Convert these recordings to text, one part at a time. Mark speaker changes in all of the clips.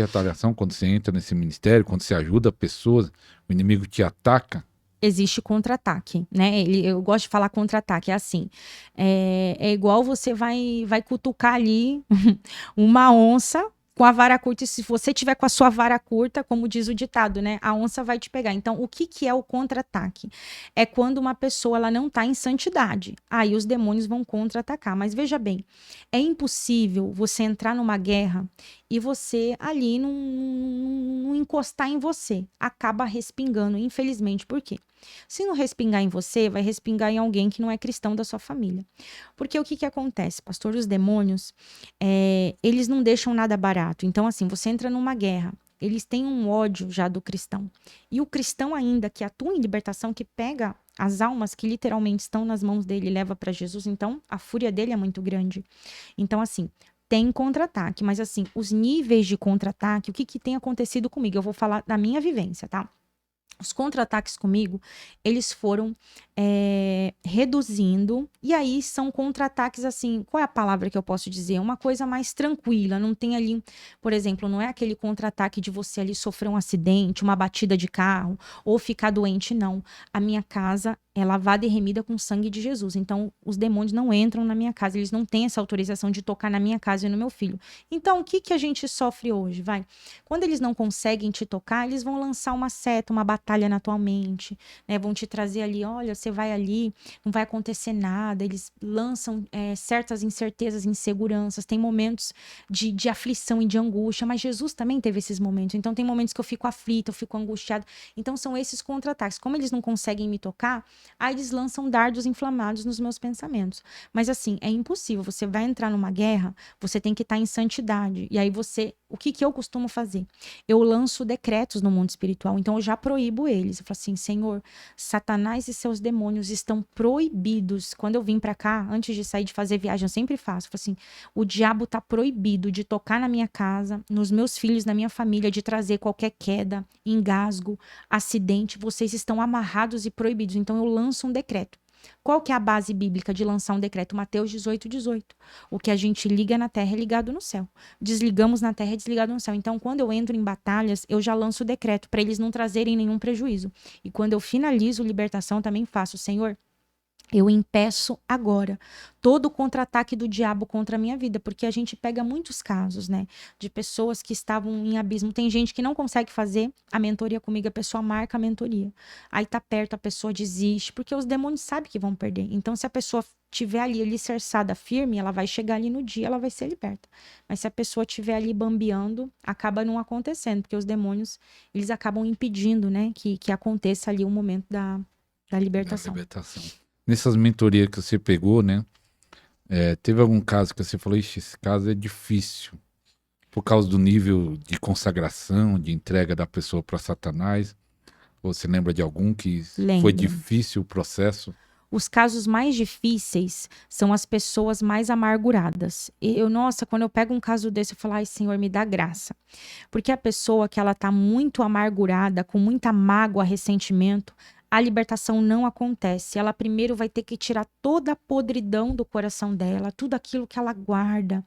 Speaker 1: retaliação quando você entra nesse ministério, quando você ajuda pessoas, o inimigo te ataca?
Speaker 2: Existe contra-ataque, né? Eu gosto de falar contra-ataque, é assim, é igual você vai cutucar ali uma onça com a vara curta, e se você tiver com a sua vara curta, como diz o ditado, né? A onça vai te pegar. Então, o que que é o contra-ataque? É quando uma pessoa ela não está em santidade. Aí os demônios vão contra-atacar. Mas veja bem, é impossível você entrar numa guerra e você ali não encostar em você. Acaba respingando, infelizmente. Por quê? Se não respingar em você, vai respingar em alguém que não é cristão da sua família. Porque o que que acontece, pastor? Os demônios, eles não deixam nada barato. Então, assim, você entra numa guerra, eles têm um ódio já do cristão. E o cristão ainda que atua em libertação, que pega as almas que literalmente estão nas mãos dele e leva para Jesus, então a fúria dele é muito grande. Então, assim, tem contra-ataque, mas assim, os níveis de contra-ataque, o que que tem acontecido comigo? Eu vou falar da minha vivência, tá? Os contra-ataques comigo, eles foram reduzindo, e aí são contra-ataques assim, qual é a palavra que eu posso dizer? Uma coisa mais tranquila, não tem ali, por exemplo, não é aquele contra-ataque de você ali sofrer um acidente, uma batida de carro, ou ficar doente, não. A minha casa é lavada e remida com o sangue de Jesus, então os demônios não entram na minha casa, eles não têm essa autorização de tocar na minha casa e no meu filho. Então, o que que a gente sofre hoje, vai? Quando eles não conseguem te tocar, eles vão lançar uma seta, uma batalha na tua mente, né? Vão te trazer ali, olha, você vai ali, não vai acontecer nada. Eles lançam certas incertezas, inseguranças. Tem momentos de aflição e de angústia, mas Jesus também teve esses momentos. Então, tem momentos que eu fico aflita, eu fico angustiada. Então, são esses contra-ataques. Como eles não conseguem me tocar, aí eles lançam dardos inflamados nos meus pensamentos. Mas, assim, é impossível. Você vai entrar numa guerra, você tem que estar em santidade. E aí o que que eu costumo fazer? Eu lanço decretos no mundo espiritual, então eu já proíbo eles. Eu falo assim, Senhor, Satanás e seus demônios estão proibidos. Quando eu vim pra cá, antes de sair de fazer viagem, eu sempre faço. Eu falo assim, o diabo tá proibido de tocar na minha casa, nos meus filhos, na minha família, de trazer qualquer queda, engasgo, acidente. Vocês estão amarrados e proibidos. Então eu lanço um decreto. Qual que é a base bíblica de lançar um decreto? Mateus 18:18. O que a gente liga na terra é ligado no céu. Desligamos na terra é desligado no céu. Então, quando eu entro em batalhas, eu já lanço o decreto para eles não trazerem nenhum prejuízo. E quando eu finalizo libertação, também faço, Senhor, eu impeço agora todo o contra-ataque do diabo contra a minha vida, porque a gente pega muitos casos, né, de pessoas que estavam em abismo. Tem gente que não consegue fazer a mentoria comigo, a pessoa marca a mentoria. Aí tá perto, a pessoa desiste, porque os demônios sabem que vão perder. Então, se a pessoa tiver ali alicerçada firme, ela vai chegar ali no dia, ela vai ser liberta. Mas se a pessoa tiver ali bambeando, acaba não acontecendo, porque os demônios, eles acabam impedindo, né, que aconteça ali o momento da
Speaker 1: Da
Speaker 2: libertação.
Speaker 1: libertação. Nessas mentorias que você pegou, né? Teve algum caso que você falou, ixi, esse caso é difícil, por causa do nível de consagração, de entrega da pessoa para Satanás? Ou você lembra de algum que foi
Speaker 2: Lembro.
Speaker 1: difícil o processo?
Speaker 2: Os casos mais difíceis são as pessoas mais amarguradas. Nossa, quando eu pego um caso desse, eu falo, ai, Senhor, me dá graça. Porque a pessoa que ela tá muito amargurada, com muita mágoa, ressentimento, a libertação não acontece. Ela primeiro vai ter que tirar toda a podridão do coração dela, tudo aquilo que ela guarda,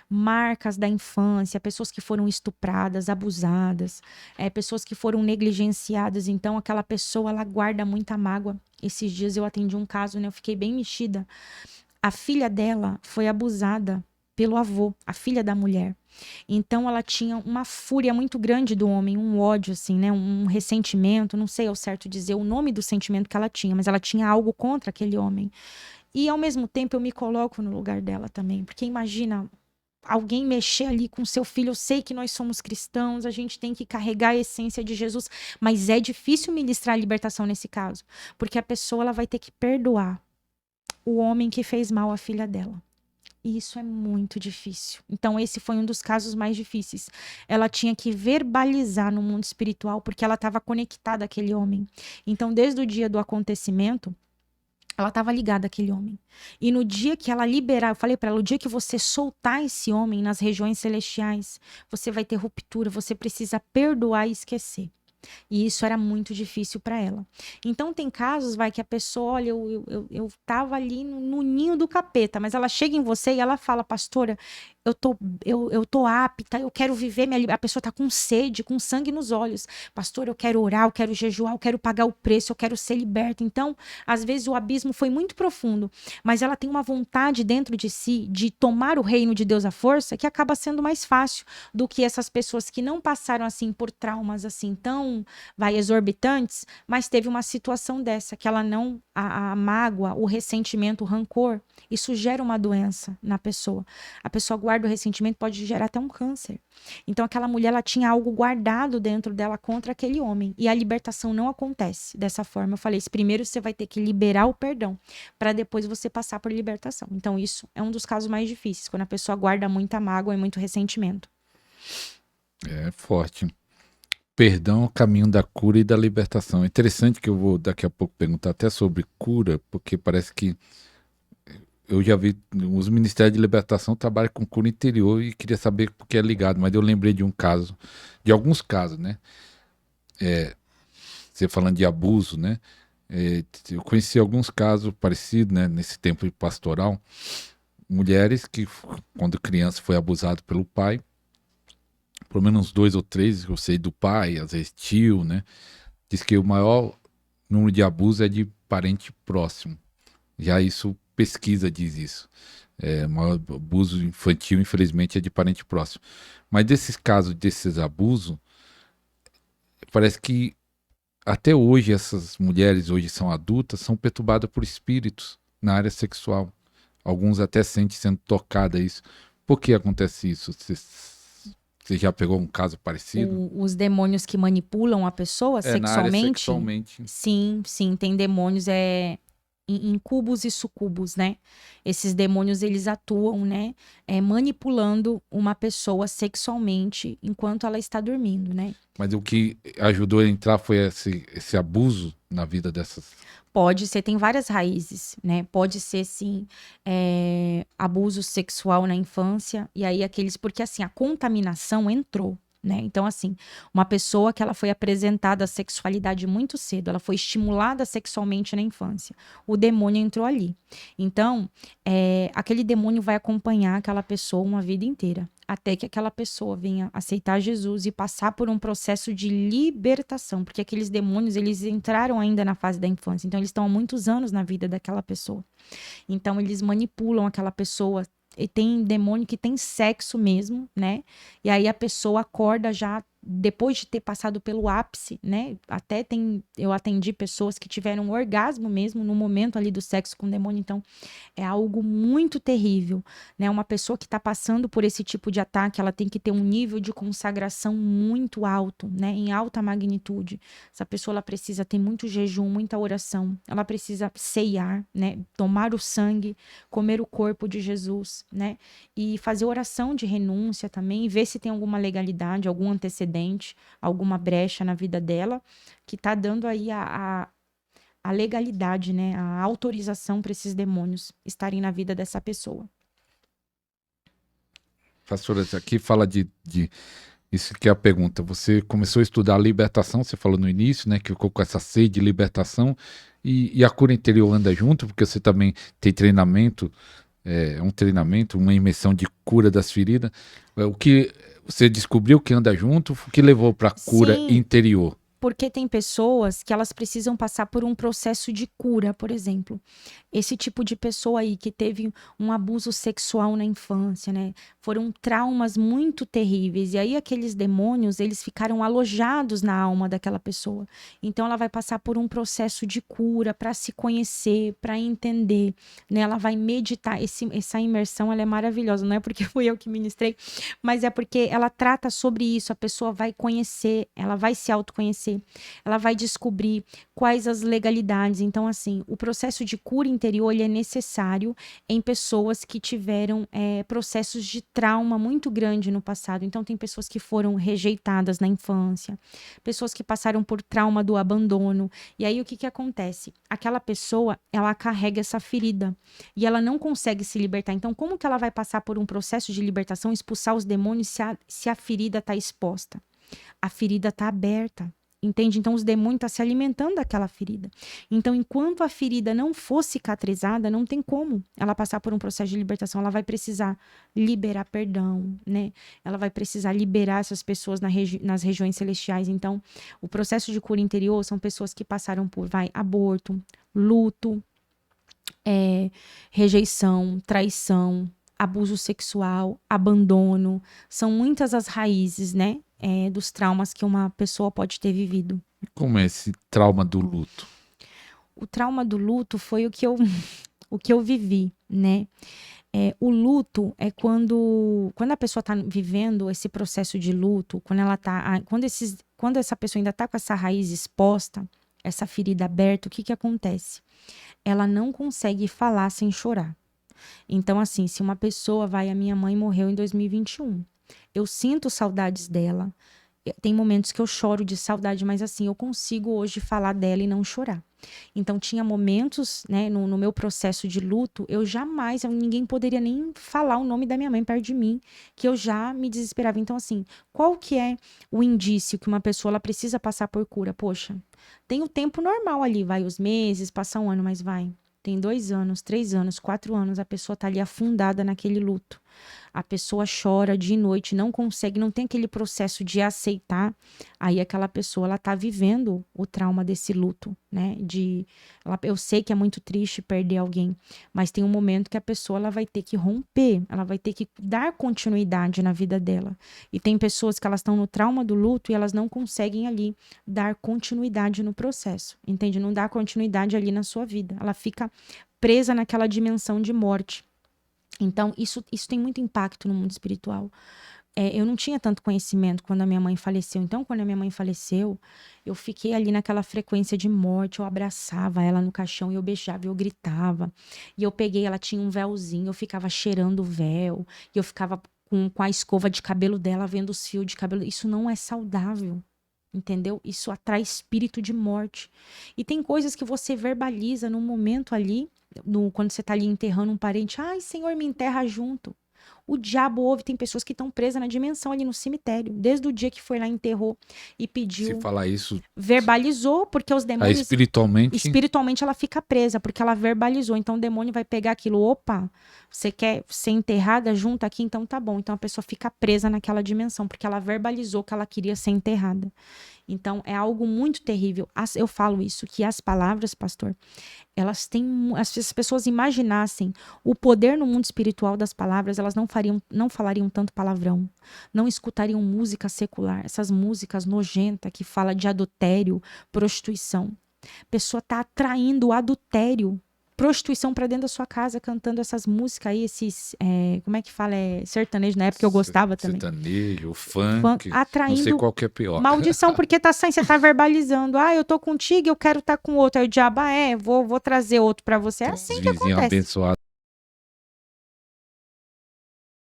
Speaker 2: marcas da infância, pessoas que foram estupradas, abusadas, pessoas que foram negligenciadas. Então, aquela pessoa, ela guarda muita mágoa. Esses dias eu atendi um caso, né? Eu fiquei bem mexida. A filha dela foi abusada pelo avô, a filha da mulher. Então ela tinha uma fúria muito grande do homem, um ódio assim, né, um ressentimento, não sei ao certo dizer o nome do sentimento que ela tinha, mas ela tinha algo contra aquele homem. E ao mesmo tempo eu me coloco no lugar dela também, porque imagina alguém mexer ali com seu filho. Eu sei que nós somos cristãos, a gente tem que carregar a essência de Jesus, mas é difícil ministrar a libertação nesse caso, porque a pessoa ela vai ter que perdoar o homem que fez mal à filha dela. E isso é muito difícil. Então, esse foi um dos casos mais difíceis. Ela tinha que verbalizar no mundo espiritual, porque ela estava conectada àquele homem. Então, desde o dia do acontecimento, ela estava ligada àquele homem. E no dia que ela liberar, eu falei para ela, o dia que você soltar esse homem nas regiões celestiais, você vai ter ruptura, você precisa perdoar e esquecer. E isso era muito difícil para ela. Então, tem casos, vai, que a pessoa, olha, eu tava ali no ninho do capeta, mas ela chega em você e ela fala, pastora, eu tô apta, eu quero viver a pessoa tá com sede, com sangue nos olhos. Pastor, eu quero orar, eu quero jejuar, eu quero pagar o preço, eu quero ser liberta. Então, às vezes o abismo foi muito profundo, mas ela tem uma vontade dentro de si de tomar o reino de Deus à força, que acaba sendo mais fácil do que essas pessoas que não passaram assim por traumas assim tão, exorbitantes, mas teve uma situação dessa que ela não a mágoa, o ressentimento, o rancor, isso gera uma doença na pessoa. A pessoa guarda o ressentimento, pode gerar até um câncer. Então aquela mulher, ela tinha algo guardado dentro dela contra aquele homem. E a libertação não acontece dessa forma. Eu falei, primeiro você vai ter que liberar o perdão, para depois você passar por libertação. Então isso é um dos casos mais difíceis, quando a pessoa guarda muita mágoa e muito ressentimento.
Speaker 1: É forte. Perdão é o caminho da cura e da libertação. É interessante que eu vou daqui a pouco perguntar até sobre cura, porque parece que eu já vi os ministérios de libertação trabalham com cura interior e queria saber porque é ligado, mas eu lembrei de um caso, de alguns casos, né? Você falando de abuso, né? Eu conheci alguns casos parecidos, né? Nesse tempo de pastoral, mulheres que, quando criança, foi abusado pelo pai, pelo menos uns 2 ou 3, eu sei do pai, às vezes tio, né? Diz que o maior número de abuso é de parente próximo. Já isso, pesquisa diz isso. O maior abuso infantil, infelizmente, é de parente próximo. Mas desses casos, desses abusos, parece que até hoje essas mulheres, hoje são adultas, são perturbadas por espíritos na área sexual. Alguns até sentem sendo tocada isso. Por que acontece isso? Você já pegou um caso parecido?
Speaker 2: Os demônios que manipulam a pessoa
Speaker 1: Na área
Speaker 2: sexualmente?
Speaker 1: sexualmente.
Speaker 2: Sim, sim, tem demônios em cubos e sucubos, né? Esses demônios, eles atuam, né? Manipulando uma pessoa sexualmente enquanto ela está dormindo, né?
Speaker 1: Mas o que ajudou a entrar foi esse abuso na vida dessas.
Speaker 2: Pode ser, tem várias raízes, né? Pode ser, sim, abuso sexual na infância, e aí porque assim, a contaminação entrou, né? Então, assim, uma pessoa que ela foi apresentada à sexualidade muito cedo, ela foi estimulada sexualmente na infância, o demônio entrou ali. Então, aquele demônio vai acompanhar aquela pessoa uma vida inteira, até que aquela pessoa venha aceitar Jesus e passar por um processo de libertação, porque aqueles demônios, eles entraram ainda na fase da infância, então eles estão há muitos anos na vida daquela pessoa. Então eles manipulam aquela pessoa, e tem demônio que tem sexo mesmo, né? E aí a pessoa acorda já depois de ter passado pelo ápice, né? Eu atendi pessoas que tiveram um orgasmo mesmo no momento ali do sexo com o demônio, então é algo muito terrível, né? Uma pessoa que está passando por esse tipo de ataque, ela tem que ter um nível de consagração muito alto, né? Em alta magnitude. Essa pessoa, ela precisa ter muito jejum, muita oração, ela precisa ceiar, né? Tomar o sangue, comer o corpo de Jesus, né? E fazer oração de renúncia também, ver se tem alguma legalidade, algum antecedente, alguma brecha na vida dela, que tá dando aí a legalidade, né? A autorização para esses demônios estarem na vida dessa pessoa.
Speaker 1: Pastora, aqui fala de isso que é a pergunta. Você começou a estudar a libertação, você falou no início, né? Que ficou com essa sede de libertação e a cura interior anda junto, porque você também tem treinamento, um treinamento, uma imersão de cura das feridas. O que você descobriu que anda junto, o que levou para a cura
Speaker 2: Sim,
Speaker 1: interior?
Speaker 2: porque tem pessoas que elas precisam passar por um processo de cura, por exemplo. Esse tipo de pessoa aí que teve um abuso sexual na infância, né? Foram traumas muito terríveis. E aí aqueles demônios, eles ficaram alojados na alma daquela pessoa. Então ela vai passar por um processo de cura para se conhecer, para entender, né? Ela vai meditar. Essa imersão, ela é maravilhosa. Não é porque fui eu que ministrei, mas é porque ela trata sobre isso. A pessoa vai conhecer, ela vai se autoconhecer, ela vai descobrir quais as legalidades. Então, assim, o processo de cura interior, ele é necessário em pessoas que tiveram processos de trauma muito grande no passado. Então, tem pessoas que foram rejeitadas na infância, pessoas que passaram por trauma do abandono. E aí, o que acontece? Aquela pessoa, ela carrega essa ferida e ela não consegue se libertar. Então, como que ela vai passar por um processo de libertação, expulsar os demônios se a ferida está exposta? A ferida está aberta. Entende? Então, os demônios estão se alimentando daquela ferida. Então, enquanto a ferida não for cicatrizada, não tem como ela passar por um processo de libertação. Ela vai precisar liberar perdão, né? Ela vai precisar liberar essas pessoas nas regiões celestiais. Então, o processo de cura interior são pessoas que passaram por, aborto, luto, rejeição, traição, abuso sexual, abandono. São muitas as raízes, né? Dos traumas que uma pessoa pode ter vivido.
Speaker 1: Como é esse trauma do luto?
Speaker 2: O trauma do luto foi o que eu vivi, né? O luto é quando a pessoa está vivendo esse processo de luto, quando essa pessoa ainda está com essa raiz exposta, essa ferida aberta, o que acontece? Ela não consegue falar sem chorar. Então, assim, se uma pessoa a minha mãe morreu em 2021, eu sinto saudades dela, tem momentos que eu choro de saudade, mas assim, eu consigo hoje falar dela e não chorar. Então, tinha momentos, né, no meu processo de luto, ninguém poderia nem falar o nome da minha mãe perto de mim, que eu já me desesperava. Então, assim, qual que é o indício que uma pessoa ela precisa passar por cura? Poxa, tem o tempo normal ali, os meses, passa um ano, mas tem 2 anos, 3 anos, 4 anos, a pessoa tá ali afundada naquele luto. A pessoa chora de noite, não consegue, não tem aquele processo de aceitar. Aí aquela pessoa, ela tá vivendo o trauma desse luto, né? Eu sei que é muito triste perder alguém, mas tem um momento que a pessoa ela vai ter que romper, ela vai ter que dar continuidade na vida dela. E tem pessoas que elas estão no trauma do luto e elas não conseguem ali dar continuidade no processo, entende? Não dá continuidade ali na sua vida. Ela fica presa naquela dimensão de morte. Então, isso tem muito impacto no mundo espiritual. Eu não tinha tanto conhecimento quando a minha mãe faleceu. Então, quando a minha mãe faleceu, eu fiquei ali naquela frequência de morte. Eu abraçava ela no caixão e eu beijava e eu gritava. E eu peguei, ela tinha um véuzinho, eu ficava cheirando o véu. E eu ficava com a escova de cabelo dela, vendo os fios de cabelo. Isso não é saudável. Entendeu? Isso atrai espírito de morte. E tem coisas que você verbaliza no momento ali, quando você tá ali enterrando um parente. Ai, Senhor, me enterra junto. O diabo ouve, tem pessoas que estão presas na dimensão ali no cemitério. Desde o dia que foi lá, enterrou e pediu.
Speaker 1: Se falar isso...
Speaker 2: Verbalizou, porque os demônios...
Speaker 1: Espiritualmente
Speaker 2: ela fica presa, porque ela verbalizou. Então o demônio vai pegar aquilo. Opa, você quer ser enterrada junto aqui? Então tá bom. Então a pessoa fica presa naquela dimensão, porque ela verbalizou que ela queria ser enterrada. Então, é algo muito terrível. Eu falo isso, que as palavras, pastor, elas têm... Se as pessoas imaginassem o poder no mundo espiritual das palavras, elas não falariam tanto palavrão, não escutariam música secular, essas músicas nojentas que falam de adultério, prostituição. A pessoa está atraindo o adultério, prostituição para dentro da sua casa, cantando essas músicas aí, esses, como é que fala? Sertanejo, na época eu gostava também.
Speaker 1: Sertanejo, funk,
Speaker 2: atraindo,
Speaker 1: não sei qual que é pior.
Speaker 2: Maldição, porque você tá verbalizando. Eu tô contigo, eu quero estar com outro. Aí o diabo, vou trazer outro para você. É assim que acontece.
Speaker 1: Abençoado.